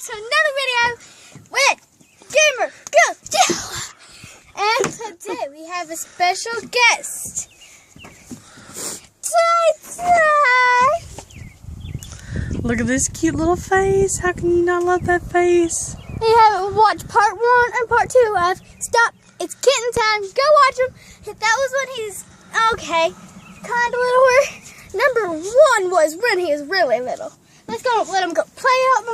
back to another video with Gamer Go. And today we have a special guest. TItI. Look at this cute little face. How can you not love that face? You haven't watched part 1 and part 2 of Stop, It's Kitten Time. Go watch him. That was when he's, okay, kind of littler. Number 1 was when he was really little. Let's go let him go play out.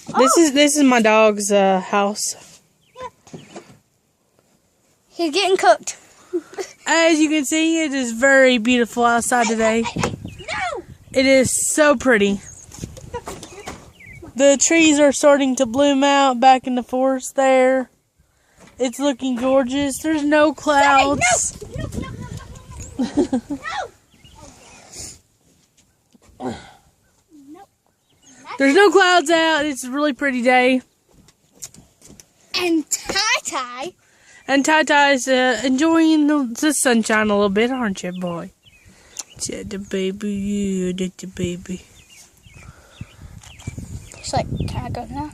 This is my dog's house. Yeah. He's getting cooked. As you can see, it is very beautiful outside today. No! It is so pretty. The trees are starting to bloom out back in the forest there. It's looking gorgeous. There's no clouds. No. There's no clouds out. It's a really pretty day. And TItI. And TItI's enjoying the sunshine a little bit, aren't you, boy? Yeah, the baby, yeah, that's the baby. She's like, can I go now?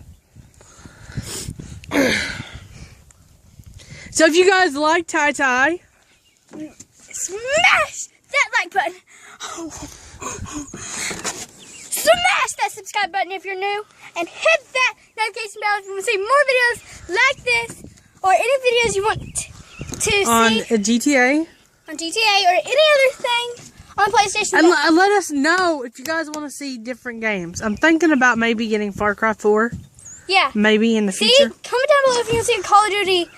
So if you guys like TItI, smash that like button. Smash that subscribe button if you're new. And hit that notification bell if you want to see more videos like this. Or any videos you want to see. On GTA. On GTA or any other thing on PlayStation. And let us know if you guys want to see different games. I'm thinking about maybe getting Far Cry 4. Yeah. Maybe in the future. Comment down below if you want to see Call of Duty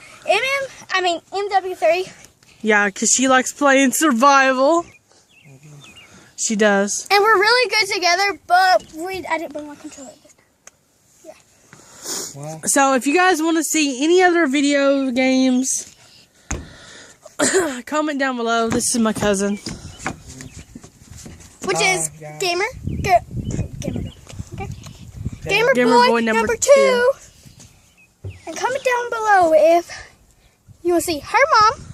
MW3. Yeah, because she likes playing survival. She does. And we're really good together, but I didn't bring my controller this time. Yeah. Wow. So if you guys want to see any other video games, comment down below. This is my cousin. Which is yeah. Gamer Girl. Okay. Gamer Boy number 2. And comment down below if you want to see her mom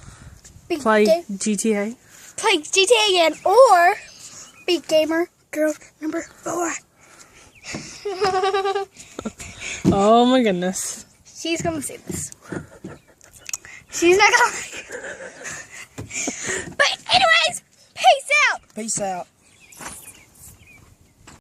Play GTA. Play GTA again, or be Gamer Girl number 4. Oh my goodness. She's gonna see this. She's not gonna like it. But anyways, peace out. Peace out.